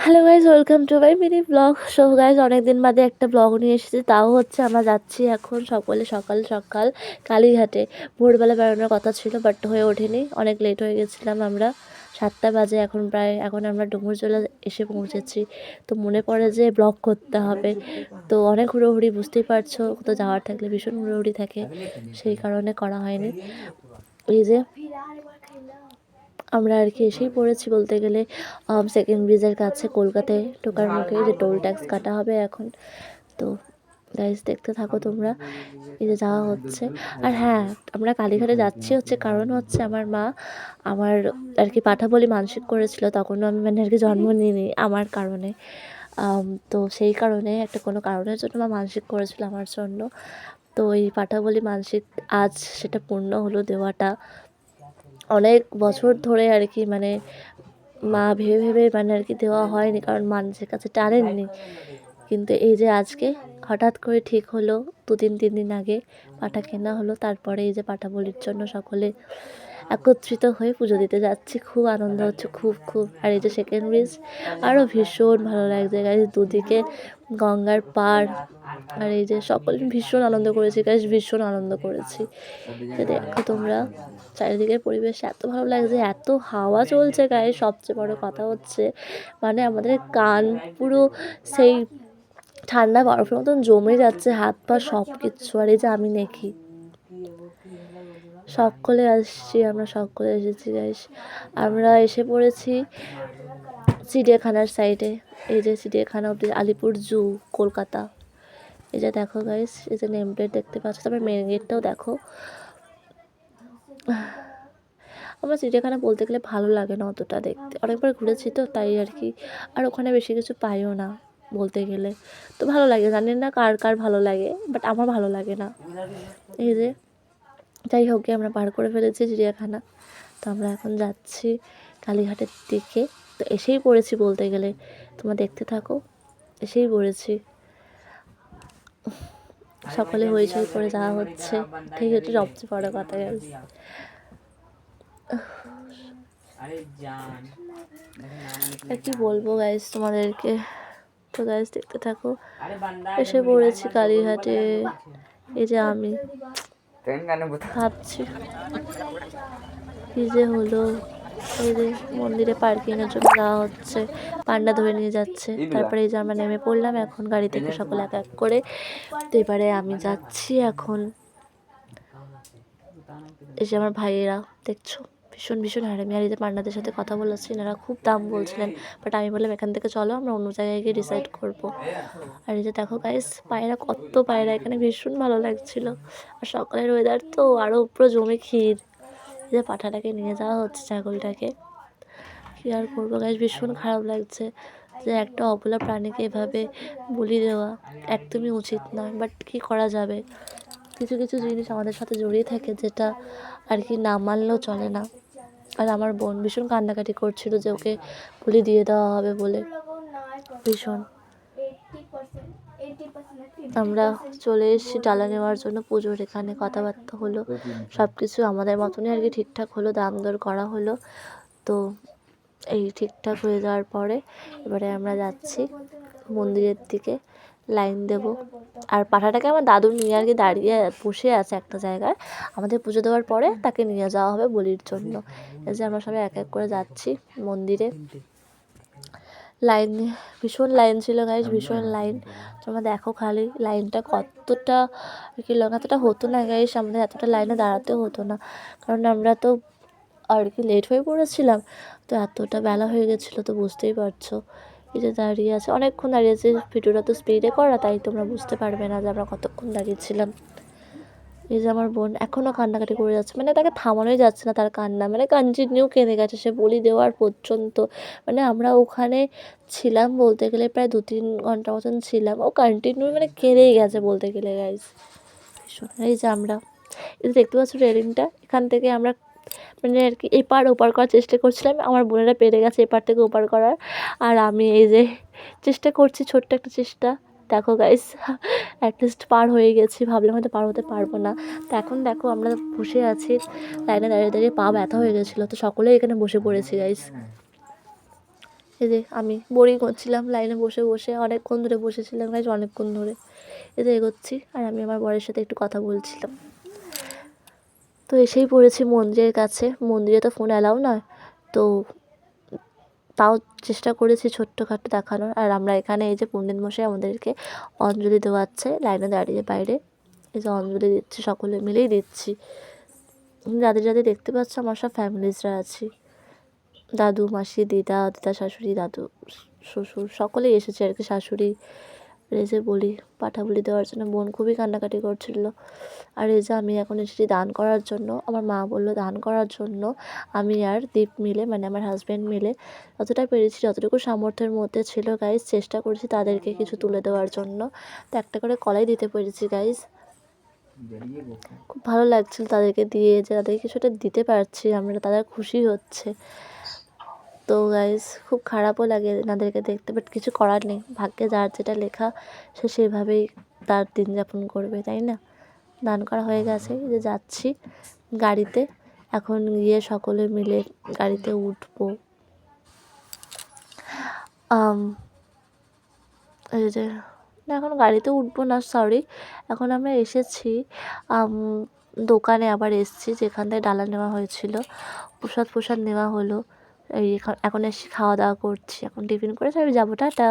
Hello guys, welcome to my mini blog. So guys, অনেকদিন বাদে একটা ব্লগ নিয়ে এসেছি। তাও হচ্ছে আমরা যাচ্ছি এখন সকলে সকাল সকাল কালীঘাটে। ভোরবেলা বেরোনোর কথা ছিল, বাট হয়ে ওঠেনি, অনেক লেট হয়ে গেছিলাম আমরা। 7টা বাজে এখন প্রায়। এখন আমরা ডুমুরজলা এসে পৌঁছেছি। তো মনে পড়ে যে ব্লগ করতে হবে। তো অনেক হুড়োহুড়ি, বুঝতেই পারছো, কোথাও যাওয়ার থাকলে ভীষণ হুড়োহুড়ি থাকে, সেই কারণে করা হয়নি। এই যে আমরা আর কি এসেই পড়েছি বলতে গেলে সেকেন্ড ব্রিজের কাছে, কলকাতায় ঢোকার মুখে যে টোল ট্যাক্স কাটা হবে এখন। তো গাইজ দেখতে থাকো তোমরা, এই যে যাওয়া হচ্ছে। আর হ্যাঁ, আমরা কালীঘাটে যাচ্ছি হচ্ছে কারণ হচ্ছে আমার মা আমার আর কি পাঠা বলি মানসিক করেছিল, তখনও আমি মানে আর কি জন্ম নিইনি আমার কারণে। তো সেই কারণে একটা কোনো কারণের জন্য মা মানসিক করেছিল আমার জন্য। তো এই পাঠা বলি মানসিক আজ সেটা পূর্ণ হলো, দেওয়াটা অনেক বছর ধরে আর কি মানে মা ভেবে ভেবে মানে আর কি দেওয়া হয়নি, কারণ মানুষের কাছে টানেননি। কিন্তু এই যে আজকে হঠাৎ করে ঠিক হলো, 2-3 দিন আগে পাঠা কেনা হলো। তারপরে এই যে পাঠা বলির জন্য সকলে একত্রিত হয়ে পুজো দিতে যাচ্ছি। খুব আনন্দ হচ্ছে, খুব খুব। আর এই যে সেকেন্ড ব্রিজ, আরও ভীষণ ভালো লাগছে গাইজ, দুদিকে গঙ্গার পাড়। আর এই যে সকলে ভীষণ আনন্দ করেছি গাইজ, ভীষণ আনন্দ করেছি। যে দেখো তোমরা, চারিদিকের পরিবেশ এত ভালো লাগছে, এত হাওয়া চলছে গায়ে। সবচেয়ে বড় কথা হচ্ছে মানে আমাদের কান পুরো সেই ঠান্ডা বরফের মতন জমে যাচ্ছে, হাত পা সব কিছু। আর এই যে আমি নেকি সকলে আসছি, আমরা সকলে এসেছি গাইস। আমরা এসে পড়েছি চিড়িয়াখানার সাইডে। এই যে চিড়িয়াখানা অব্দি, আলিপুর জু, কলকাতা। এই যে দেখো গাইস, এই যে নেম প্লেট দেখতে পাচ্ছ, তারপর মেন গেটটাও দেখো। আমার চিড়িয়াখানা বলতে গেলে ভালো লাগে না অতটা দেখতে, অনেকবার ঘুরেছি তো তাই আর কি। আর ওখানে বেশি কিছু পাইও না বলতে গেলে। তো ভালো লাগে, জানি না কার কার ভালো লাগে, বাট আমার ভালো লাগে না। এই যে যাই হোক, আমরা পার করে ফেলেছি চিড়িয়াখানা। তো আমরা এখন যাচ্ছি কালীঘাটের দিকে। তো এসেই পড়েছি বলতে গেলে, তোমরা দেখতে থাকো, এসেই পড়েছি। সকলে হইচই করে যাওয়া হচ্ছে, ঠিক হচ্ছে সবচেয়ে বড় কথা গেছে। আর কি বলবো গাইজ তোমাদেরকে। তো গাইজ দেখতে থাকো, এসে পড়েছি কালীঘাটে। এই যে আমি ভাবছি কি যে হলো। এই যে মন্দিরে পার্কিংয়ের জন্য যাওয়া হচ্ছে, পান্ডা ধরে নিয়ে যাচ্ছে। তারপরে এই যে আমরা নেমে পড়লাম এখন গাড়ি থেকে, সকলে এক এক করে। তো এবারে আমি যাচ্ছি এখন। এই যে আমার ভাইয়েরা দেখছো, ভীষণ ভীষণ হারামি। আর এই যে পান্ডাদের সাথে কথা বলেছি, এনারা খুব দাম বলছিলেন, বাট আমি বললাম এখান থেকে চলো, আমরা অন্য জায়গায় গিয়ে ডিসাইড করবো। আর এই যে দেখো গাইস, পায়রা, কত পায়রা এখানে, ভীষণ ভালো লাগছিল। আর সকালের ওয়েদার তো আরও পুরো জমে ক্ষীর। এই যে পাঠাটাকে নিয়ে যাওয়া হচ্ছে, ছাগলটাকে। কী আর করবো গাইস, ভীষণ খারাপ লাগছে যে একটা অবলা প্রাণীকে এভাবে বলি দেওয়া একদমই উচিত নয়, বাট কী করা যাবে। কিছু কিছু জিনিস আমাদের সাথে জড়িয়ে থাকে, যেটা আর কি না মানলেও চলে না। আর আমার বোন ভীষণ কান্নাকাটি করছিল যে ওকে বলি দিয়ে দেওয়া হবে বলে, ভীষণ। আমরা চলে এসেছি ডালা নেওয়ার জন্য, পুজোর এখানে কথাবার্তা হলো, সব কিছু আমাদের মতনই আর কি ঠিকঠাক হলো, দাম দর করা হলো। তো এই ঠিকঠাক হয়ে যাওয়ার পরে এবারে আমরা যাচ্ছি মন্দিরের দিকে, লাইন দেব। আর পাঠাটাকে আমার দাদু নিয়ে আর কি দাঁড়িয়ে বসে আছে একটা জায়গায়, আমাদের পুজো দেওয়ার পরে তাকে নিয়ে যাওয়া হবে বলির জন্য। এই যে আমরা সবাই এক এক করে যাচ্ছি মন্দিরে। লাইন, ভীষণ লাইন ছিল গাইজ, ভীষণ লাইন। তোমরা দেখো খালি লাইনটা কতটা আর কি লং, এতটা হতো না গাইজ, আমাদের এতটা লাইনে দাঁড়াতেও হতো না, কারণ আমরা তো আর কি লেট হয়ে পড়েছিলাম। তো এতটা বেলা হয়ে গেছিলো, তো বুঝতেই পারছো। এই যে দাঁড়িয়ে আছে, অনেকক্ষণ দাঁড়িয়েছি, ভিডিওটা তো স্পিডে করা, তাই তোমরা বুঝতে পারবে না যে আমরা কতক্ষণ দাঁড়িয়েছিলাম। এই যে আমার বোন এখনও কান্নাকাটি করে যাচ্ছে, মানে তাকে থামানোই যাচ্ছে না, তার কান্না মানে কন্টিনিউ কেঁদে গেছে সে বলি দেওয়ার পর্যন্ত। মানে আমরা ওখানে ছিলাম বলতে গেলে প্রায় 2-3 ঘন্টা মতন ছিলাম, ও কন্টিনিউ মানে কেঁদেই গেছে বলতে গেলে গাইজ, ভীষণ। এই যে আমরা, এই যে দেখতে পাচ্ছ রেলিংটা, এখান থেকে আমরা মানে আর কি এপার ওপার করার চেষ্টা করছিলাম, আমার বোনেরা পেরে গেছে এপার থেকে ওপার করার, আর আমি এই যে চেষ্টা করছি, ছোট্ট একটা চেষ্টা। দেখো গাইস, অ্যাটলিস্ট পার হয়ে গেছি, ভাবলাম হয়তো পার হতে পারবো না। তো এখন দেখো আমরা বসে আছি লাইনে দাঁড়িয়ে দাঁড়িয়ে, পা ব্যথা হয়ে গেছিলো, তো সকলেই এখানে বসে পড়েছি গাইস। এই যে আমি বোরিং হচ্ছিলাম লাইনে বসে বসে, অনেকক্ষণ ধরে বসেছিলাম গাইজ, অনেকক্ষণ ধরে। এই যে এগোচ্ছি আর আমি আমার বরের সাথে একটু কথা বলছিলাম। তো এসেই পড়েছি মন্দিরের কাছে। মন্দিরে তো ফোন অ্যালাউ নয়, তো তাও চেষ্টা করেছি ছোট্টখাটো দেখানোর। আর আমরা এখানে এই যে পণ্ডিত মশাই আমাদেরকে অঞ্জলি দেওয়াচ্ছে লাইনে দাঁড়িয়ে বাইরে। এই যে অঞ্জলি দিচ্ছি, সকলে মিলেই দিচ্ছি। যাদের যাদের দেখতে পাচ্ছ আমার সব ফ্যামিলিজরা আছি, দাদু মাসি দিদা দিদা শাশুড়ি দাদু শ্বশুর সকলেই এসেছে আর কি, শাশুড়ি। এই যে বলি পাঠা বলি দেওয়ার জন্য বোন খুবই কান্নাকাটি করছিল। আর এই যে আমি এখন এসেছি দান করার জন্য। আমার মা বললো দান করার জন্য। আমি আর দীপ মিলে, মানে আমার হাজব্যান্ড মিলে যতটা পেরেছি, যতটুকু সামর্থ্যের মধ্যে ছিল গাইজ, চেষ্টা করেছি তাদেরকে কিছু তুলে দেওয়ার জন্য। তো একটা করে কলাই দিতে পেরেছি গাইজ। খুব ভালো লাগছিল তাদেরকে দিয়ে, যে তাদেরকে কিছুটা দিতে পারছি আমরা, তাদের খুশি হচ্ছে। তো গাইজ খুব খারাপও লাগে এনাদেরকে দেখতে, বাট কিছু করার নেই, ভাগ্যে যার যেটা লেখা সে সেভাবেই তার দিন যাপন করবে, তাই না? দান করা হয়ে গেছে, যে যাচ্ছি গাড়িতে, এখন গিয়ে সকলে মিলে গাড়িতে উঠবো। এই যে না, এখন গাড়িতে উঠবো না, সরি। এখন আমরা এসেছি দোকানে, আবার এসেছি যেখান থেকে ডালা নেওয়া হয়েছিল, প্রসাদ নেওয়া হলো। এই এখন এসে খাওয়া দাওয়া করছি, এখন টিফিন করে আমি যাবো, টাটা।